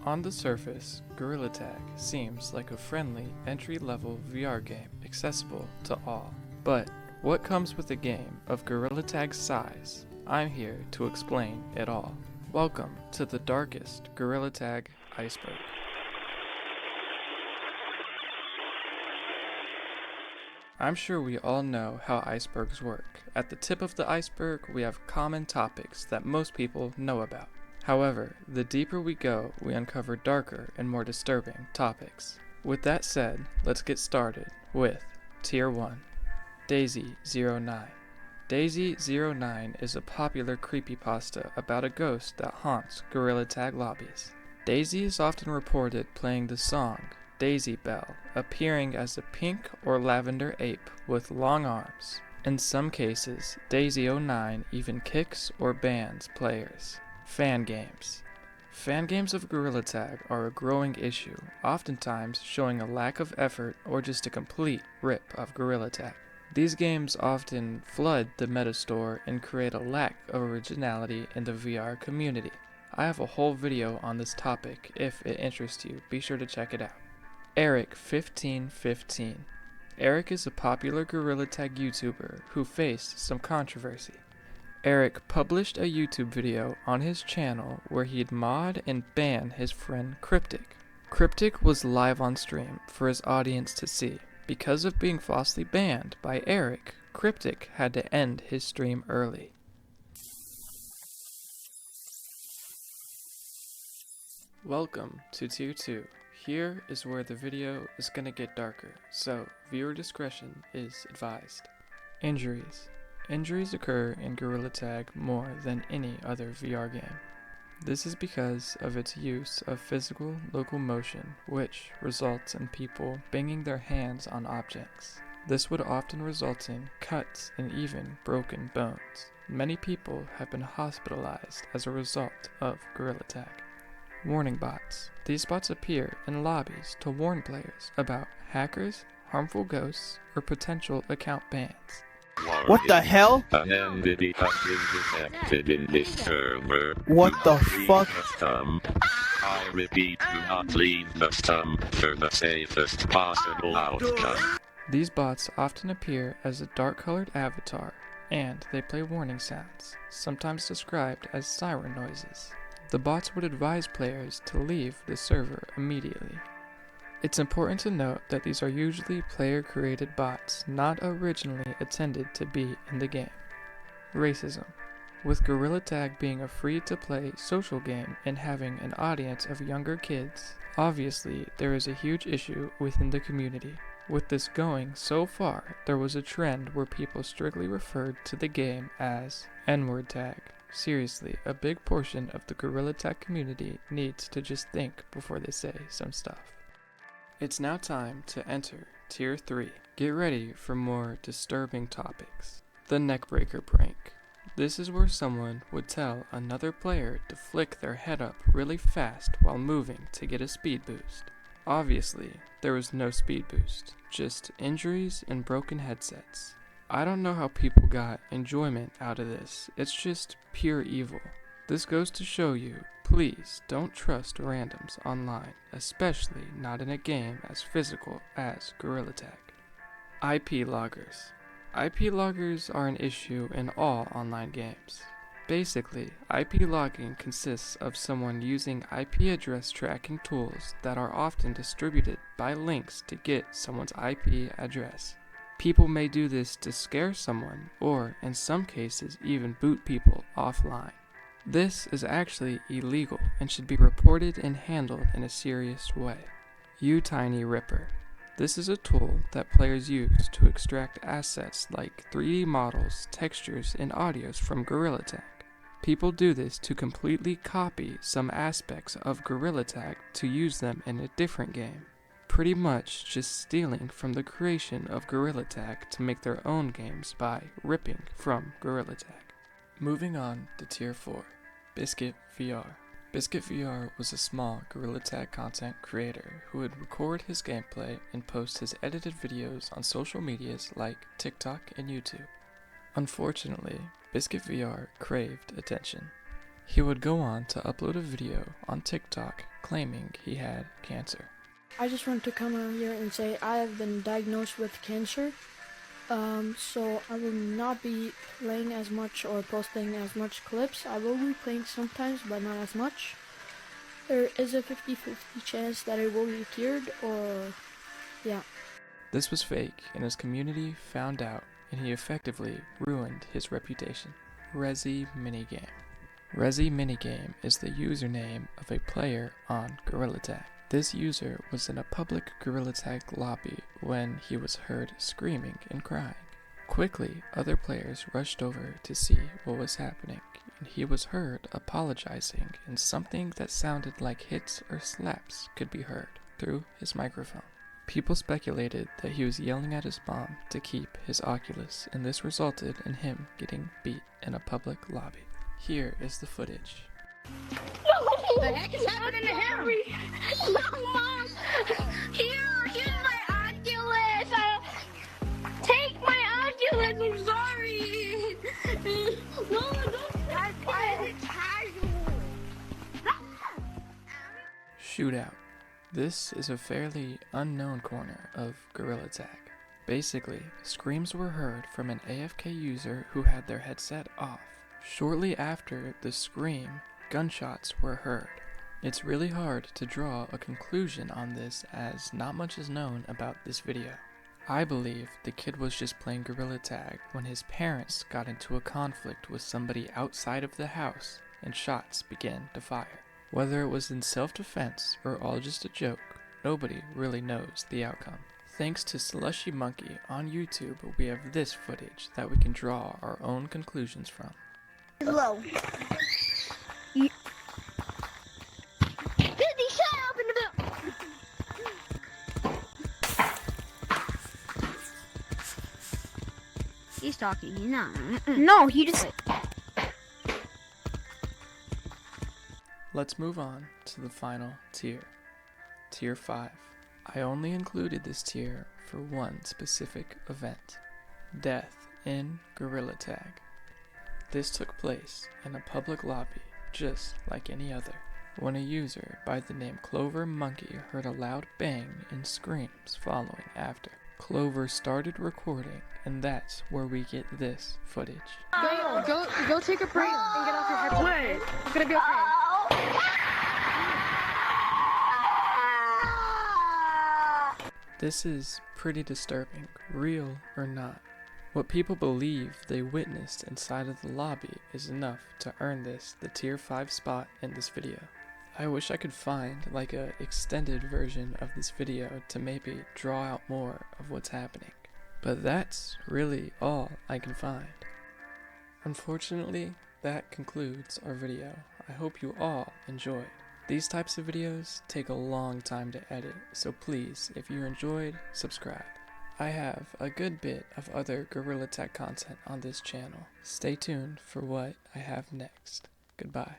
On the surface, Gorilla Tag seems like a friendly, entry-level VR game accessible to all. But what comes with a game of Gorilla Tag's size? I'm here to explain it all. Welcome to the darkest Gorilla Tag Iceberg. I'm sure we all know how icebergs work. At the tip of the iceberg, we have common topics that most people know about. However, the deeper we go, we uncover darker and more disturbing topics. With that said, let's get started with Tier 1, Daisy09. Daisy09 is a popular creepypasta about a ghost that haunts Gorilla Tag lobbies. Daisy is often reported playing the song Daisy Bell, appearing as a pink or lavender ape with long arms. In some cases, Daisy09 even kicks or bans players. Fan games. Fan games of Gorilla Tag are a growing issue, oftentimes showing a lack of effort or just a complete rip of Gorilla Tag. These games often flood the metastore and create a lack of originality in the VR community. I have a whole video on this topic. If it interests you, be sure to check it out. Eric1515. Eric is a popular Gorilla Tag YouTuber who faced some controversy. Eric published a YouTube video on his channel where he'd mod and ban his friend Cryptic. Cryptic was live on stream for his audience to see. Because of being falsely banned by Eric, Cryptic had to end his stream early. Welcome to Tier 2. Here is where the video is gonna get darker, so viewer discretion is advised. Injuries. Injuries occur in Gorilla Tag more than any other VR game. This is because of its use of physical locomotion, which results in people banging their hands on objects. This would often result in cuts and even broken bones. Many people have been hospitalized as a result of Gorilla Tag. Warning bots. These bots appear in lobbies to warn players about hackers, harmful ghosts, or potential account bans. What the hell? An entity has been detected in this server. What the fuck? I repeat, do not leave the stump for the safest possible outcome. These bots often appear as a dark-colored avatar, and they play warning sounds, sometimes described as siren noises. The bots would advise players to leave the server immediately. It's important to note that these are usually player-created bots, not originally intended to be in the game. Racism. With Gorilla Tag being a free-to-play social game and having an audience of younger kids, obviously there is a huge issue within the community. With this going so far, there was a trend where people strictly referred to the game as N-word tag. Seriously, a big portion of the Gorilla Tag community needs to just think before they say some stuff. It's now time to enter Tier 3. Get ready for more disturbing topics. The neckbreaker prank. This is where someone would tell another player to flick their head up really fast while moving to get a speed boost. Obviously, there was no speed boost, just injuries and broken headsets. I don't know how people got enjoyment out of this. It's just pure evil. This goes to show you, please don't trust randoms online, especially not in a game as physical as Gorilla Tag. IP loggers. IP loggers are an issue in all online games. Basically, IP logging consists of someone using IP address tracking tools that are often distributed by links to get someone's IP address. People may do this to scare someone, or in some cases even boot people offline. This is actually illegal and should be reported and handled in a serious way. U-Tiny Ripper. This is a tool that players use to extract assets like 3D models, textures, and audios from Gorilla Tag. People do this to completely copy some aspects of Gorilla Tag to use them in a different game. Pretty much just stealing from the creation of Gorilla Tag to make their own games by ripping from Gorilla Tag. Moving on to Tier 4, Biscuit VR. Biscuit VR was a small Gorilla Tag content creator who would record his gameplay and post his edited videos on social medias like TikTok and YouTube. Unfortunately, Biscuit VR craved attention. He would go on to upload a video on TikTok claiming he had cancer. I just want to come out here and say I have been diagnosed with cancer. So I will not be playing as much or posting as much clips. I will be playing sometimes, but not as much. There is a 50-50 chance that it will be tiered, or yeah. This was fake, and his community found out, and he effectively ruined his reputation. Resi Minigame. Resi Minigame is the username of a player on Gorilla Tag. This user was in a public Gorilla Tag lobby when he was heard screaming and crying. Quickly, other players rushed over to see what was happening, and he was heard apologizing, and something that sounded like hits or slaps could be heard through his microphone. People speculated that he was yelling at his mom to keep his Oculus, and this resulted in him getting beat in a public lobby. Here is the footage. What the heck is happening to him? No, Mom! Here's my Oculus! Take my Oculus! I'm sorry! No, don't touch it! Shootout. This is a fairly unknown corner of Gorilla Tag. Basically, screams were heard from an AFK user who had their headset off. Shortly after the scream, gunshots were heard. It's really hard to draw a conclusion on this as not much is known about this video. I believe the kid was just playing Gorilla Tag when his parents got into a conflict with somebody outside of the house and shots began to fire. Whether it was in self-defense or all just a joke, nobody really knows the outcome. Thanks to Slushy Monkey on YouTube, we have this footage that we can draw our own conclusions from. Low. Disney, shut up in the middle. He's talking. He's not. No, he just. Let's move on to the final tier. Tier 5. I only included this tier for one specific event. Death in Gorilla Tag. This took place in a public lobby, just like any other, when a user by the name Clover Monkey heard a loud bang and screams following after. Clover started recording, and that's where we get this footage. Go take a break and get off your headset. Wait, it's gonna be okay. This is pretty disturbing, real or not. What people believe they witnessed inside of the lobby is enough to earn this the tier 5 spot in this video. I wish I could find like a extended version of this video to maybe draw out more of what's happening. But that's really all I can find. Unfortunately, that concludes our video. I hope you all enjoyed. These types of videos take a long time to edit, so please, if you enjoyed, subscribe. I have a good bit of other Gorilla Tag content on this channel. Stay tuned for what I have next. Goodbye.